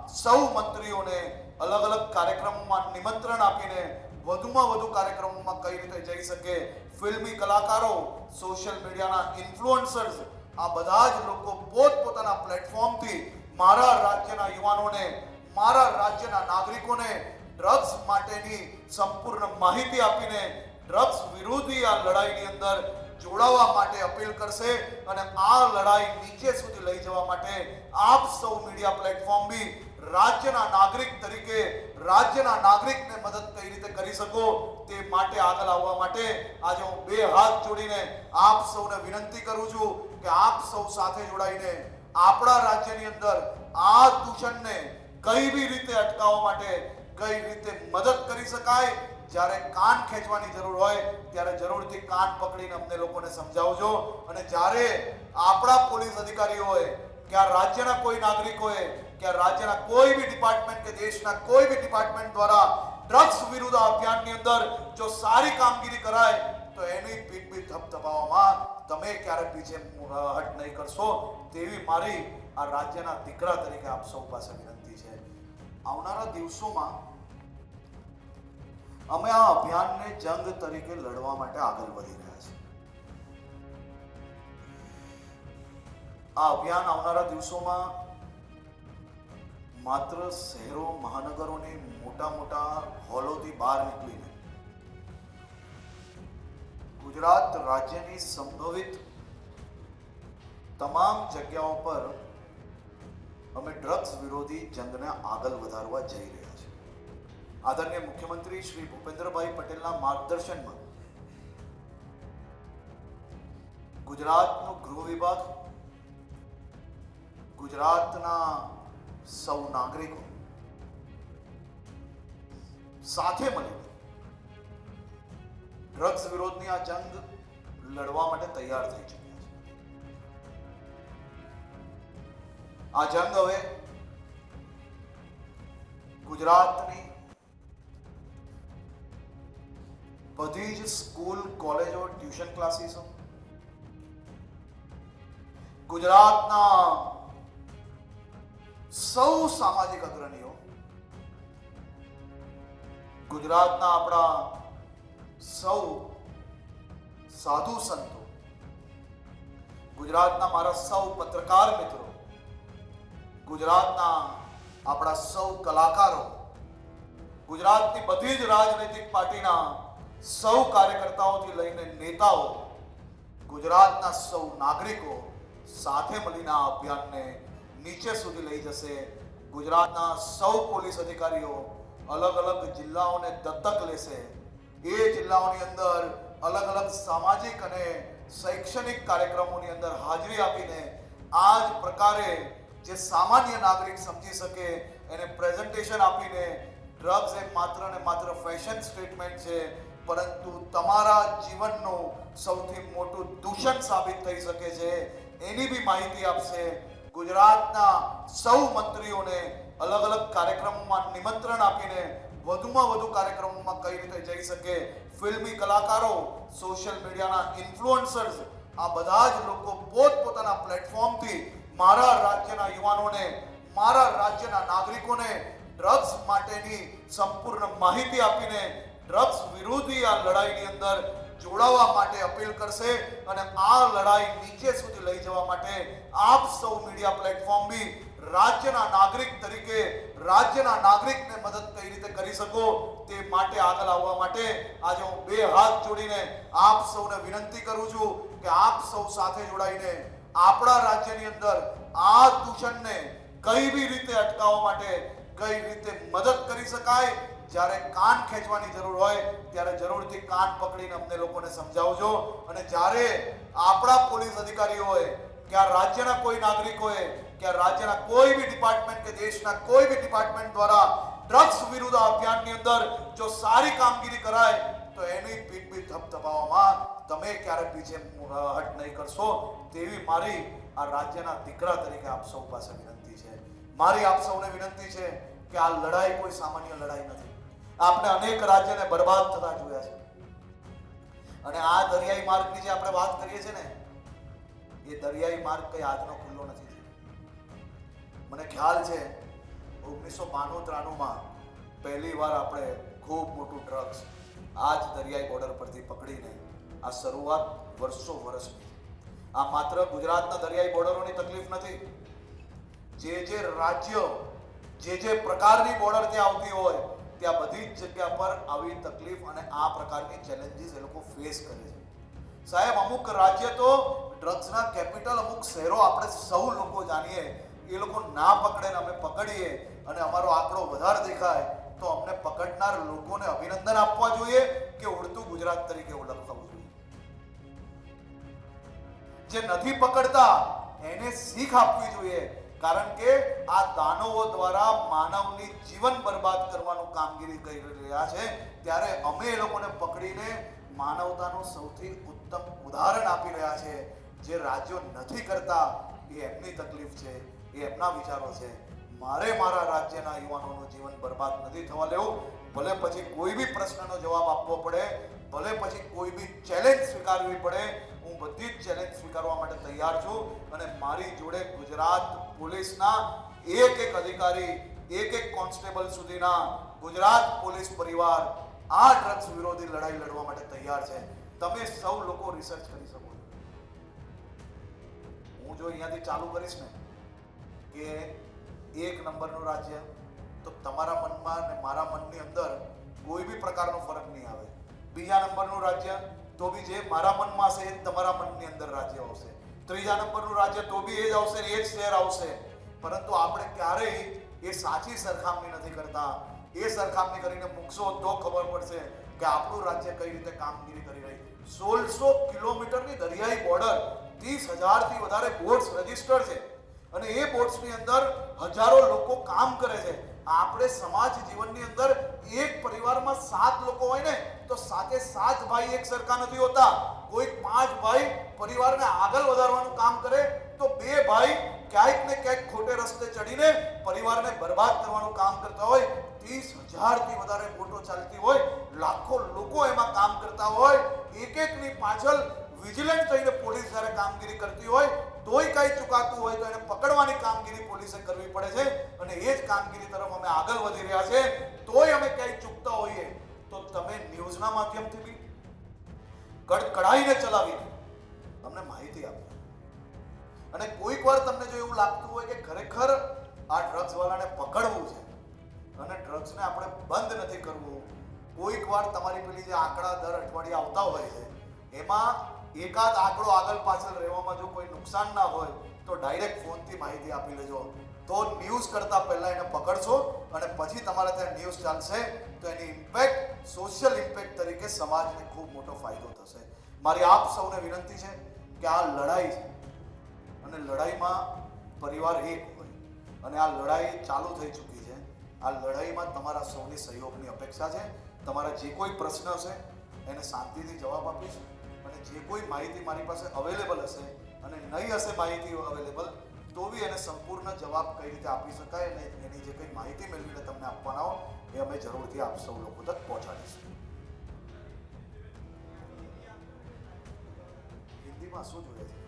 સૌ મંત્રીઓને અલગ અલગ કાર્યક્રમોમાં નિમંત્રણ આપીને વધુમાં વધુ કાર્યક્રમોમાં કઈ રીતે જઈ શકે, ફિલ્મી કલાકારો, સોશિયલ મીડિયાના ઇન્ફ્લુએન્સર્સ, આ બધા જ લોકો પોતપોતાના પ્લેટફોર્મથી મારા રાજ્યના યુવાનોને, મારા રાજ્યના નાગરિકોને ડ્રગ્સ માટેની સંપૂર્ણ માહિતી આપીને ડ્રગ્સ વિરોધી આ લડાઈની અંદર જોડાવા માટે અપીલ કરશે અને આ લડાઈ નીચે સુધી લઈ જવા માટે આપ સૌ મીડિયા પ્લેટફોર્મ બી રાજ્યના નાગરિક તરીકે રાજ્યના નાગરિકને મદદ કઈ રીતે કરી શકો તે માટે આગળ આવવા માટે આજે હું બે હાથ જોડીને આપ સૌને વિનંતી કરું છું કે આપ સૌ સાથે જોડાઈને આપણા રાજ્યની અંદર આ દૂષણને કઈ બી રીતે અટકાવવા માટે કઈ રીતે મદદ કરી શકાય, જ્યારે કાન ખેંચવાની જરૂર હોય ત્યારે જરૂરથી કાન પકડીને અમને લોકોને સમજાવજો. અને જ્યારે આપણા પોલીસ અધિકારીઓએ કે આ રાજ્યના કોઈ નાગરિકોએ કે આ રાજ્યના કોઈ બી ડિપાર્ટમેન્ટ કે દેશના કોઈ બી ડિપાર્ટમેન્ટ દ્વારા ડ્રગ્સ વિરુદ્ધ અભિયાનની અંદર જો સારી કામગીરી કરાય તો એની પીઠ બી થપથપાવવામાં તમે ક્યારે પીછે હટ નહીં કરશો તેવી મારી આ રાજ્યના દીકરા તરીકે આપ સૌ પાસે વિનંતી છે. આવનારા દિવસોમાં અમે આ અભિયાનને જંગ તરીકે લડવા માટે આગળ વધી રહ્યા છીએ. આ અભિયાન આવનારા દિવસોમાં માત્ર શહેરો, મહાનગરોની મોટા મોટા હોલોથી બહાર નીકળીને ગુજરાત રાજ્યની સંભવિત તમામ જગ્યાઓ પર અમે ડ્રગ્સ વિરોધી જંગને આગળ વધારવા જઈ રહ્યા છીએ. આદરણીય મુખ્યમંત્રી શ્રી ભૂપેન્દ્રભાઈ પટેલના માર્ગદર્શનમાં ગુજરાતનો ગૃહ વિભાગ, ગુજરાતના સૌ નાગરિકો સાથે મળીને ડ્રગ્સ વિરોધની આ જંગ લડવા માટે તૈયાર થઈ ચૂક્યા છે. આ જંગ હવે ગુજરાતની બધી જ સ્કૂલ, કોલેજો, ટ્યુશન ક્લાસીસો, ગુજરાતના સૌ સામાજિક અગ્રણીઓ, ગુજરાતના આપણા સૌ સાધુ સંતો, ગુજરાતના મારા સૌ પત્રકાર મિત્રો, ગુજરાતના આપણા સૌ કલાકારો, ગુજરાતની બધી જ રાજનૈતિક પાર્ટીના સૌ કાર્યકર્તાઓથી લઈને નેતાઓ, ગુજરાતના સૌ નાગરિકો સાથે મળીને આ અભિયાનને નીચે સુધી લઈ જશે. ગુજરાતના સૌ પોલીસ અધિકારીઓ અલગ અલગ જિલ્લાઓને દત્તક લેશે. એ જિલ્લાઓની અંદર અલગ અલગ સામાજિક અને શૈક્ષણિક કાર્યક્રમોની અંદર હાજરી આપીને આ જ પ્રકારે જે સામાન્ય નાગરિક સમજી શકે એને પ્રેઝન્ટેશન આપીને ડ્રગ્સ એ માત્ર ને માત્ર ફેશન સ્ટેટમેન્ટ છે, પરંતુ તમારા જીવનનું સૌથી મોટું દૂષણ સાબિત થઈ શકે છે એની બી માહિતી આપશે. ગુજરાતના સૌ મંત્રીઓને અલગ અલગ કાર્યક્રમોમાં નિમંત્રણ આપીને વધુમાં વધુ કાર્યક્રમોમાં કઈ રીતે જઈ શકે, ફિલ્મી કલાકારો, સોશિયલ મીડિયાના ઇન્ફ્લુએન્સર્સ, આ બધા જ લોકો પોતપોતાના પ્લેટફોર્મથી મારા રાજ્યના યુવાનોને, મારા રાજ્યના નાગરિકોને ડ્રગ્સ માટેની સંપૂર્ણ માહિતી આપીને ડ્રગ્સ વિરોધી આ લડાઈની અંદર જોડાવા માટે અપીલ કરશે અને આ લડાઈ નીચે સુધી લઈ જવા માટે આપ સૌ મીડિયા પ્લેટફોર્મ બી રાજ્યના નાગરિક તરીકે રાજ્યના નાગરિકને મદદ કઈ રીતે કરી શકો તે માટે આગળ આવવા માટે આજે હું બે હાથ જોડીને આપ સૌને વિનંતી કરું છું કે આપ સૌ સાથે જોડાઈને આપણા રાજ્યની અંદર આ દૂષણને કઈ બી રીતે અટકાવવા માટે કઈ રીતે મદદ કરી શકાય, જ્યારે કાન ખેંચવાની જરૂર હોય ત્યારે જરૂરથી કાન પકડીને અમને લોકોને સમજાવજો. અને જ્યારે આપણા પોલીસ અધિકારીઓએ કે આ રાજ્યના કોઈ નાગરિકોએ કે આ રાજ્યના કોઈ બી ડિપાર્ટમેન્ટ કે દેશના કોઈ બી ડિપાર્ટમેન્ટ દ્વારા ડ્રગ્સ વિરુદ્ધ અભિયાનની અંદર જો સારી કામગીરી કરાય તો એની પીઠ બી થપથપાવવામાં તમે ક્યારે પીછે હટ નહીં કરશો તેવી મારી આ રાજ્યના દીકરા તરીકે આપ સૌ પાસે વિનંતી છે. મારી આપ સૌને વિનંતી છે કે આ લડાઈ કોઈ સામાન્ય લડાઈ નથી. આપણે અનેક રાજ્યને બરબાદ થતા જોયા છે અને આ દરિયાઈ માર્ગની જે આપણે વાત કરીએ છીએ ને એ દરિયાઈ માર્ગ કઈ આજનો ખુલ્લો નથી. મને ખ્યાલ છે 1992-93માં પહેલી વાર આપણે ખૂબ મોટું ડ્રગ્સ આ જ દરિયાઈ બોર્ડર પરથી પકડીને આ શરૂઆત વર્ષો વર્ષની. આ માત્ર ગુજરાતના દરિયાઈ બોર્ડરોની તકલીફ નથી. જે રાજ્ય જે પ્રકારની બોર્ડર ત્યાં આવતી હોય ત્યાં બધી જ જગ્યા પર આવી તકલીફ અને આ પ્રકારની ચેલેન્જીસ એ લોકો ફેસ કરે છે. સાહેબ, અમુક રાજ્ય તો ડ્રગ્સના કેપિટલ, અમુક શહેરો આપણે સૌ લોકો જાણીએ, એ લોકો ના પકડે ને અમે પકડીએ અને અમારો આંકડો વધારે દેખાય તો અમને પકડનાર લોકોને અભિનંદન આપવા જોઈએ કે ઉડતું ગુજરાત તરીકે ઓળખવું જોઈએ. જે નથી પકડતા એને શીખ આપવી જોઈએ, કારણ કે આ દાનવો દ્વારા માનવની જીવન બરબાદ કરવાનું કામગીરી કરી રહ્યા છે. ત્યારે અમે એ લોકોને પકડીને માનવતાનું સૌથી ઉત્તમ ઉદાહરણ આપી રહ્યા છે. જે રાજ્યો નથી કરતા એ એમની તકલીફ છે, એ એમના વિચારો છે. મારે મારા રાજ્યના યુવાનોનું જીવન બરબાદ નથી થવા લેવું. ભલે પછી કોઈ બી પ્રશ્નનો જવાબ આપવો પડે, ભલે પછી કોઈ બી ચેલેન્જ સ્વીકારવી પડે, હું બધી જ ચેલેન્જ સ્વીકારવા માટે તૈયાર છું. અને મારી જોડે ગુજરાત પોલીસના એક અધિકારી, એક કોન્સ્ટેબલ સુધીના ગુજરાત પોલીસ પરિવાર આ ડ્રગ્સ વિરોધી લડાઈ લડવા માટે તૈયાર છે. તમે સૌ લોકો રિસર્ચ કરી શકો છો. હું જો અહીંયાથી ચાલુ કરીશ ને કે 1 નંબરનું રાજ્ય, તો તમારા મનમાં અને મારા મનની અંદર કોઈ બી પ્રકારનો ફરક નહીં આવે. 2જા નંબરનું રાજ્ય, તો બી જે મારા મનમાં હશે એ તમારા મનની અંદર રાજ્ય આવશે. 3જા નંબરનું રાજ્ય, તો બી એ જ આવશે, એ જ શહેર આવશે. પરંતુ આપણે ક્યારેય એ સાચી સરખામણી નથી કરતા. એ સરખામણી કરીને મૂકશો તો ખબર પડશે કે આપણું રાજ્ય કઈ રીતે કામગીરી કરી રહી. 1600 કિલોમીટરની દરિયાઈ બોર્ડર, 30,000થી વધારે બોટ્સ રજીસ્ટર્ડ છે અને એ બોટ્સની અંદર હજારો લોકો કામ કરે છે. આપણે સમાજ જીવનની અંદર એક પરિવારમાં 7 લોકો હોય ને તો 7 ભાઈ એક સરખા નથી હોતા. કોઈ 5 ભાઈ પરિવારને આગળ વધારવાનું કામ કરે તો 2 ભાઈ ક્યાંક ને ક્યાંક ખોટે રસ્તે ચડીને પરિવારને બરબાદ કરવાનું કામ કરતા હોય. 30,000થી વધારે બોટો ચાલતી હોય, લાખો લોકો એમાં કામ કરતા હોય. એકની પાછળ વિજિલન્ટ થઈને પોલીસ જ્યારે કામગીરી કરતી હોય તોય કઈ ચૂકાતું હોય તો એને પકડવાની કામગીરી પોલીસે કરવી પડે છે. અને એ જ કામગીરી તરફ અમે આગળ વધી રહ્યા છે. તોય અમે ક્યાંય ચૂકતા હોઈએ તો તમે ન્યૂઝના માધ્યમથી બી કડકડાઈને ચલાવીને તમને માહિતી આપી. અને કોઈક વાર તમને જો એવું લાગતું હોય કે ખરેખર આ ડ્રગ્સ વાળાને પકડવું છે અને ડ્રગ્સને આપણે બંધ નથી કરવું, કોઈક વાર તમારી પેલી જે આંકડા દર અઠવાડિયે આવતા હોય છે એમાં એકાદ આંકડો આગળ પાછળ રહેવામાં જો કોઈ નુકસાન ના હોય તો ડાયરેક્ટ ફોનથી માહિતી આપી લેજો. તો ન્યૂઝ કરતા પહેલા એને પકડશો અને પછી તમારે ત્યાં ન્યૂઝ ચાલશે તો એની ઇમ્પેક્ટ, સોશિયલ ઇમ્પેક્ટ તરીકે સમાજને ખૂબ મોટો ફાયદો થશે. મારી આપ સૌને વિનંતી છે કે આ લડાઈ છે અને લડાઈમાં પરિવાર એક હોય અને આ લડાઈ ચાલુ થઈ ચૂકી છે. આ લડાઈમાં તમારા સૌની સહયોગની અપેક્ષા છે. તમારા જે કોઈ પ્રશ્ન હશે એને શાંતિથી જવાબ આપીશ અને જે કોઈ માહિતી મારી પાસે અવેલેબલ હશે અને નહીં હશે માહિતી અવેલેબલ તો બી એને સંપૂર્ણ જવાબ કઈ રીતે આપી શકાય અને એની જે કંઈ માહિતી મેળવીને તમને આપવાના હો એ અમે જરૂરથી આપ સૌ લોકો તક પહોંચાડીશું. હિન્દીમાં શું જોઈએ છે?